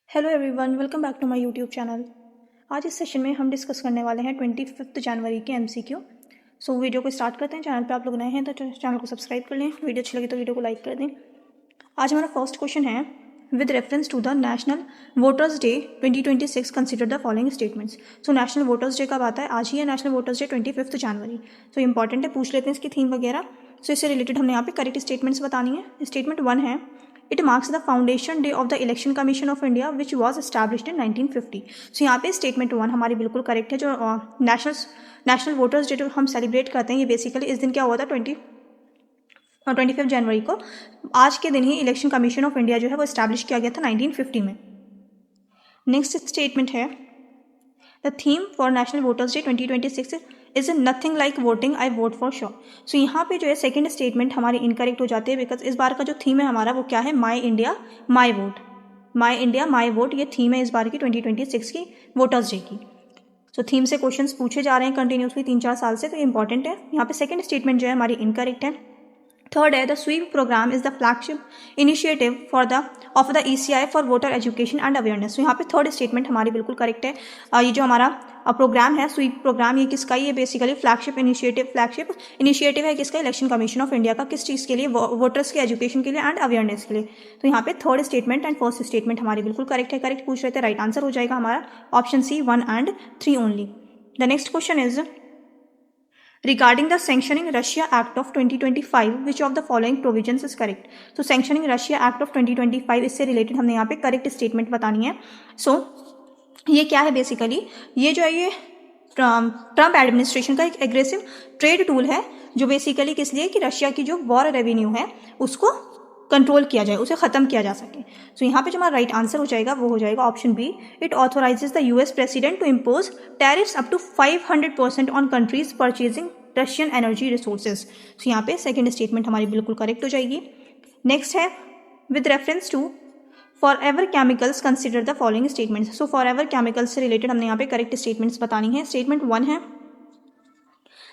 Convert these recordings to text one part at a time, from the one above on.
Hello everyone, welcome back to my YouTube channel. आज इस session में हम डिस्कस करने वाले हैं 25 जनवरी के एमसीक्यू। सो वीडियो को स्टार्ट करते हैं। चैनल पे आप लोग नए हैं तो चैनल को सब्सक्राइब कर लें। वीडियो अच्छी लगी तो वीडियो को लाइक कर दें। आज हमारा फर्स्ट क्वेश्चन है, with reference to the national voters day 2026 consider the following statements. So national voters day कब आता है? आज ही है नेशनल वोटर्स डे, 25 जनवरी। सो इंपॉर्टेंट है, पूछ लेते हैं इसकी थीम वगैरह। सो इससे रिलेटेड हमने यहाँ पे करेक्ट स्टेटमेंट्स बतानी है। स्टेटमेंट 1 है, it marks the foundation day of the election commission of India which was established in 1950। सो यहाँ पे स्टेटमेंट 1 हमारी बिल्कुल करेक्ट है। जो नेशनल वोटर्स डे जो हम सेलिब्रेट करते हैं, ये बेसिकली इस दिन क्या हुआ था, 25 जनवरी को। आज के दिन ही इलेक्शन कमीशन ऑफ इंडिया जो है वो इस्टेब्लिश किया गया था 1950 में। नेक्स्ट स्टेटमेंट है, the theme for national voters day 2026 is nothing like voting, I vote for sure. So यहाँ पे जो है सेकंड स्टेटमेंट हमारी इनकरेक्ट हो जाती है, बिकॉज इस बार का जो थीम है हमारा वो क्या है, my India my vote. My India my vote, ये थीम है इस बार की 2026 की वोटर्स डे की। सो थीम से क्वेश्चंस पूछे जा रहे हैं कंटिन्यूसली 3-4 साल से, तो इंपॉर्टेंट है। यहाँ पे सेकंड स्टेटमेंट जो है हमारी इनकरेक्ट है। थर्ड है, the sweep programme is the flagship initiative of the ECI for voter education and awareness. तो यहाँ पे थर्ड स्टेटमेंट हमारी बिल्कुल करेक्ट है। ये जो हमारा प्रोग्राम है स्वीप प्रोग्राम, ये किसका? ये बेसिकली फ्लैगशिप इनिशिएटिव है किसका? इलेक्शन कमीशन ऑफ इंडिया का। किस चीज़ के लिए? वोटर्स के एजुकेशन के लिए एंड अवेयरनेस के लिए। तो यहाँ पे third statement and first statement हमारी बिल्कुल करेक्ट है। करेक्ट पूछ रहे थे, राइट आंसर हो जाएगा हमारा option C 1 and 3 only. The next question is, regarding the sanctioning Russia Act of 2025, which of the following provisions is correct? तो sanctioning Russia Act of 2025, इससे रिलेटेड हमने यहाँ पे करेक्ट स्टेटमेंट बतानी है। सो ये क्या है बेसिकली? ये जो है ये ट्रम्प एडमिनिस्ट्रेशन का एक एग्रेसिव ट्रेड टूल है, जो बेसिकली किस लिए कि रशिया की जो वॉर रेवेन्यू है उसको कंट्रोल किया जाए, उसे खत्म किया जा सके। सो यहाँ पे जो हमारा राइट आंसर हो जाएगा वो हो जाएगा option B, it authorises the US president to impose tariffs up to 500% on countries purchasing Russian energy resources. So यहाँ पे सेकेंड स्टेटमेंट हमारी बिल्कुल करेक्ट हो जाएगी। नेक्स्ट है, with reference to forever chemicals consider the following statements. So forever chemicals से related हमने यहाँ पे करेक्ट स्टेटमेंट्स बतानी है। स्टेटमेंट 1 है,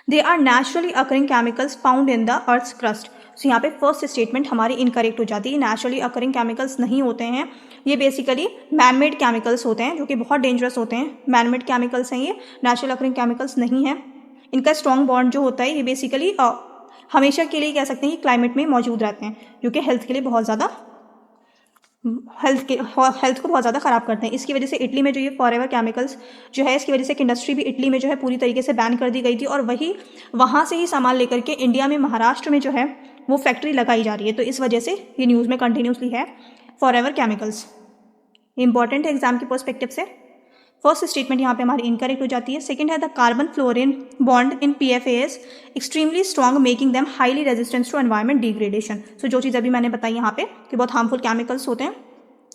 they are naturally occurring chemicals found in the earth's crust. So यहाँ पे फर्स्ट स्टेटमेंट हमारी इनकरेक्ट हो जाती है। नेचुरली अकरिंग केमिकल्स नहीं होते हैं, ये बेसिकली मैनमेड केमिकल्स होते हैं जो कि बहुत डेंजरस होते हैं। मैनमेड केमिकल्स हैं ये, नेचुरल अकरिंग केमिकल्स नहीं है। इनका स्ट्रॉन्ग बॉन्ड जो होता है ये बेसिकली हमेशा के लिए कह सकते हैं कि क्लाइमेट में मौजूद रहते हैं, जो कि हेल्थ के लिए बहुत ज़्यादा हेल्थ को बहुत ज़्यादा ख़राब करते हैं। इसकी वजह से इटली में जो ये फॉरएवर केमिकल्स जो है, इसकी वजह से एक इंडस्ट्री भी इटली में जो है पूरी तरीके से बैन कर दी गई थी, और वही वहाँ से ही सामान लेकर के इंडिया में महाराष्ट्र में जो है वो फैक्ट्री लगाई जा रही है। तो इस वजह से ये न्यूज़ में कंटिन्यूसली है फॉरएवर केमिकल्स। इंपॉर्टेंट है एग्जाम के पर्सपेक्टिव से। फर्स्ट स्टेटमेंट यहाँ पे हमारी इनकरेक्ट हो जाती है। सेकंड है, the carbon fluorine bond in PFAS extremely strong making them highly resistance to environment degradation. So जो चीज़ अभी मैंने बताई यहाँ पे कि बहुत हार्मफुल केमिकल्स होते हैं,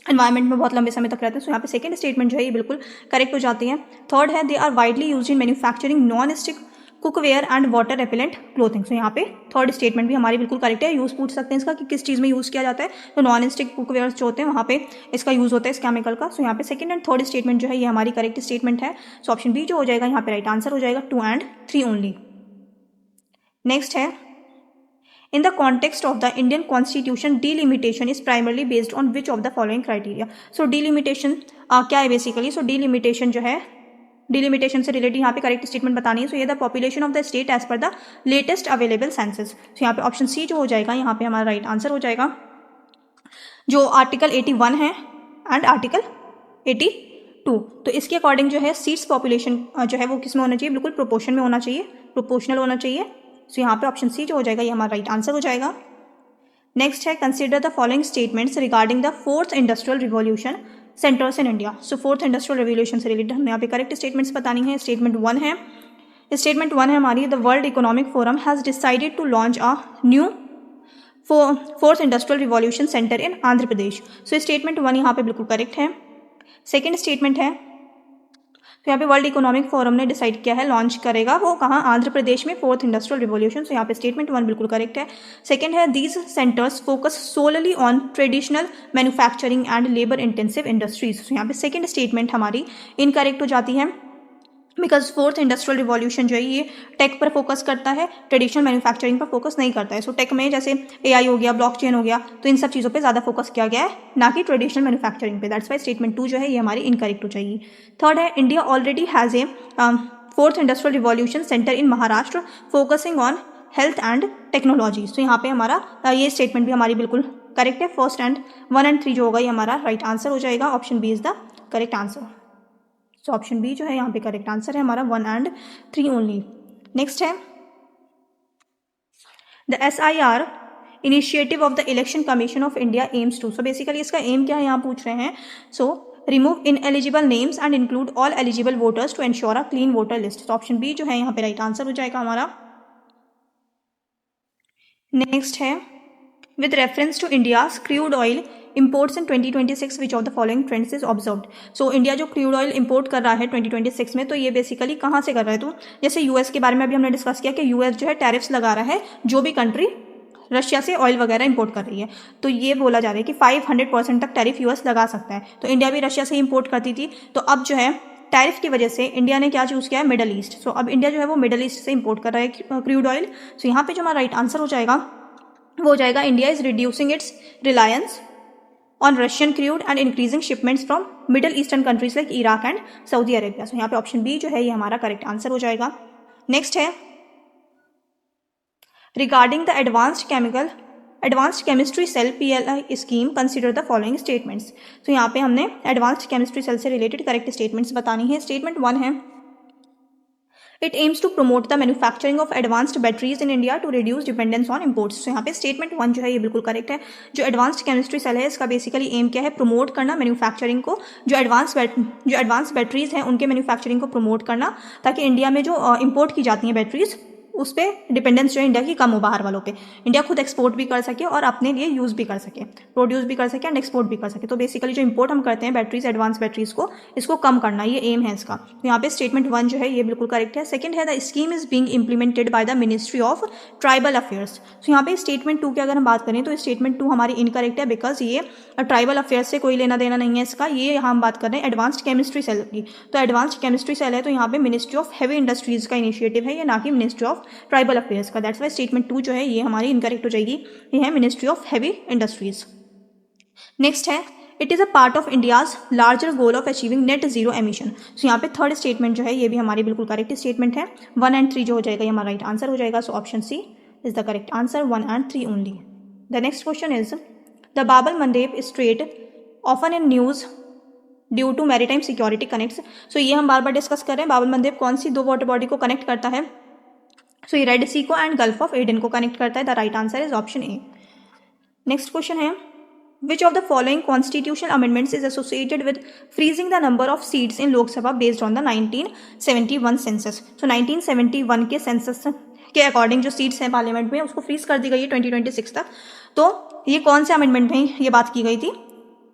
एनवायरमेंट में बहुत लंबे समय तक रहते हैं। सो यहाँ पे सेकंड स्टेटमेंट जो है ये बिल्कुल करेक्ट हो जाती है। थर्ड है, they are widely use in manufacturing non stick cookware and water repellent clothing. So यहाँ पे थर्ड स्टेटमेंट भी हमारी बिल्कुल करेक्ट है। यूज़ पूछ सकते हैं इसका कि किस चीज़ में यूज़ किया जाता है, तो नॉन स्टिक कुकवेयर जो होते हैं वहाँ पे इसका यूज़ होता है इस केमिकल का। सो यहाँ पे सेकंड एंड थर्ड स्टेटमेंट जो है ये हमारी करेक्ट स्टेटमेंट है। सो ऑप्शन बी जो हो जाएगा यहाँ पे राइट आंसर हो जाएगा 2 and 3 ओनली। नेक्स्ट है, in the context of the Indian Constitution, delimitation is primarily based on which of the following criteria? So delimitation क्या है बेसिकली? So delimitation जो है, delimitation से रिलेटेड यहाँ पे करेक्ट स्टेटमेंट बतानी है। सो ये the population of the state as per the latest available census. So यहाँ पे ऑप्शन सी जो हो जाएगा यहाँ पे हमारा राइट आंसर हो जाएगा, जो आर्टिकल 81 है एंड आर्टिकल 82। तो इसके अकॉर्डिंग जो है सीट्स पॉपुलेशन जो है वो किस में होना चाहिए? बिल्कुल प्रोपोर्शन में होना चाहिए, प्रोपोर्शनल होना चाहिए। सो यहाँ पे ऑप्शन सी जो हो जाएगा ये हमारा राइट आंसर हो जाएगा। नेक्स्ट है, consider the following statements regarding the fourth industrial revolution centres in India. So fourth industrial revolution से रिलेटेड हमने यहाँ पे करेक्ट स्टेटमेंट्स बतानी है। स्टेटमेंट 1 है, स्टेटमेंट 1 है हमारी, the world economic forum has decided to launch a new fourth industrial revolution centre in Andhra Pradesh. So statement 1 यहाँ पे बिल्कुल करेक्ट है। सेकेंड स्टेटमेंट है, तो यहाँ पे वर्ल्ड इकोनॉमिक फोरम ने डिसाइड किया है लॉन्च करेगा वो कहाँ? आंध्र प्रदेश में फोर्थ इंडस्ट्रियल रिवॉल्यूशन। सो यहाँ पे स्टेटमेंट 1 बिल्कुल करेक्ट है। सेकंड है, these centres focus solely on traditional manufacturing and labour intensive industries. So यहाँ पे सेकंड स्टेटमेंट हमारी इनकरेक्ट हो जाती है। बिकॉज फोर्थ इंडस्ट्रियल रिवॉल्यूशन जो है ये टेक पर फोकस करता है, ट्रेडिशनल मैन्युफैक्चरिंग पर फोकस नहीं करता है। सो टेक में जैसे AI हो गया, ब्लॉकचेन हो गया, तो इन सब चीज़ों पे ज़्यादा फोकस किया गया है, ना कि ट्रेडिशनल मैन्युफैक्चरिंग पे। दैट्स वाई स्टेटमेंट 2 जो है ये हमारी इनकरेक्ट हो जाएगी। थर्ड है, India already has a fourth industrial revolution centre in Maharashtra focusing on health and technology. तो यहाँ पे हमारा ये स्टेटमेंट भी हमारी बिल्कुल करेक्ट है। फर्स्ट एंड 1 और 3 जो होगा ये हमारा राइट आंसर हो जाएगा। Option B is the correct answer. So option B जो है यहाँ पे करेक्ट आंसर है हमारा 1 और 3 ओनली। नेक्स्ट है the SIR initiative of the election commission of India aims to. So basically इसका एम क्या है यहाँ पूछ रहे हैं। So remove ineligible names and include all eligible voters to ensure a clean voter list. तो option B जो है यहाँ पे राइट आंसर हो जाएगा हमारा। नेक्स्ट है with reference to India's crude oil imports in 2026 which of the following trends is observed। so India जो क्रूड ऑयल इंपोर्ट कर रहा है 2026 में, तो ये बेसिकली कहाँ से कर रहा है। तो जैसे यूएस के बारे में अभी हमने डिस्कस किया कि यूएस जो है टैरिफ्स लगा रहा है जो भी कंट्री रशिया से ऑयल वगैरह इंपोर्ट कर रही है। तो ये बोला जा रहा है कि 500% तक टैरिफ यूएस लगा सकता है। तो इंडिया भी रशिया से इंपोर्ट करती थी, तो अब जो है टैरिफ की वजह से इंडिया ने क्या चूज़ किया है, मिडल ईस्ट। सो अब इंडिया जो है वो मिडल ईस्ट से इंपोर्ट कर रहा है क्रूड ऑयल। सो यहाँ पे जो हमारा राइट आंसर हो जाएगा वो हो जाएगा India is reducing its reliance on Russian crude and increasing shipments from Middle Eastern countries like Iraq and Saudi Arabia. So यहाँ पे ऑप्शन बी जो है ये हमारा करेक्ट आंसर हो जाएगा। नेक्स्ट है regarding the advanced chemistry cell PLI scheme consider the following statements. तो यहाँ पे हमने एडवांस्ड केमिस्ट्री सेल से रिलेटेड करेक्ट स्टेटमेंट्स बतानी है। स्टेटमेंट 1 है It aims to promote the manufacturing of advanced batteries in India to reduce dependence on imports। तो यहाँ पे स्टेटमेंट 1 जो है ये बिल्कुल करेक्ट है। जो एडवांस्ड केमिस्ट्री सेल है इसका बेसिकली एम क्या है, प्रमोट करना मैन्युफैक्चरिंग को, जो एडवांस बैटरीज हैं उनके मैन्युफैक्चरिंग को प्रमोट करना, ताकि इंडिया में जो इंपोर्ट की जाती हैं बैटरीज उस पर डिपेंडेंस जो है इंडिया की कम हो बाहर वालों पे, इंडिया खुद एक्सपोर्ट भी कर सके और अपने लिए यूज़ भी कर सके, प्रोड्यूस भी कर सके एंड एक्सपोर्ट भी कर सके। तो बेसिकली जो इंपोर्ट हम करते हैं बैटरीज, एडवांस बैटरीज को, इसको कम करना, ये एम है इसका। तो यहाँ पे स्टेटमेंट 1 जो है ये बिल्कुल करेक्ट है। सेकंड है the scheme is being implemented by the ministry of tribal affairs. तो यहाँ पे स्टेटमेंट 2 की अगर हम बात करें तो स्टेटमेंट 2 हमारी इनकरेक्ट है, बिकॉज ये ट्राइबल अफेयर्स से कोई लेना देना नहीं है इसका। ये यहाँ हम बात कर रहे हैं एडवांस्ड केमिस्ट्री सेल की। तो एडवांस्ड केमिस्ट्री सेल है तो यहाँ पे मिनिस्ट्री ऑफ हैवी इंडस्ट्रीज का इनिशिएटिव है, ये ना कि मिनिस्ट्री ऑफ ट्राइबल अफेयर्स का। दैट्स वाई स्टेटमेंट 2 जो है ये हमारी इनकरेक्ट हो जाएगी, ये है ministry of heavy industries. Next है it is a part of India's larger goal of achieving net zero emission. So यहाँ पे थर्ड स्टेटमेंट जो है ये भी हमारी बिल्कुल करेक्ट स्टेटमेंट है। 1 और 3 जो हो जाएगा ये हमारा राइट आंसर हो जाएगा। So option C is the correct answer, 1 और 3 only. The next question is the Bab el Mandeb strait often in news due to maritime security connects. So ये हम बार बार डिस्कस कर रहे हैं, बाबल मंडेब कौन सी 2 वाटर बॉडी को कनेक्ट करता है। सो ये रेड सी को एंड गल्फ ऑफ एडन को कनेक्ट करता है। The right answer is option A. Next question है which of the following constitutional amendments is associated with freezing the number of seats in Lok Sabha based on the 1971 सेंसस। So 1971 के census के according जो seats हैं parliament में उसको freeze कर दी गई है 2026 तक। तो ये कौन से अमेंडमेंट में ये बात की गई थी।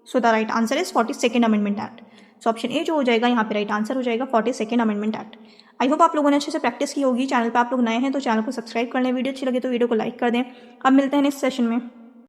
So the right answer is 42nd amendment act. So option A जो हो जाएगा यहाँ पे राइट आंसर हो जाएगा 42nd amendment act. I hope आप लोगों ने अच्छे से प्रैक्टिस की होगी। चैनल पर आप लोग नए हैं तो चैनल को सब्सक्राइब कर लें, वीडियो अच्छी लगे तो वीडियो को लाइक कर दें। अब मिलते हैं नेक्स्ट सेशन में।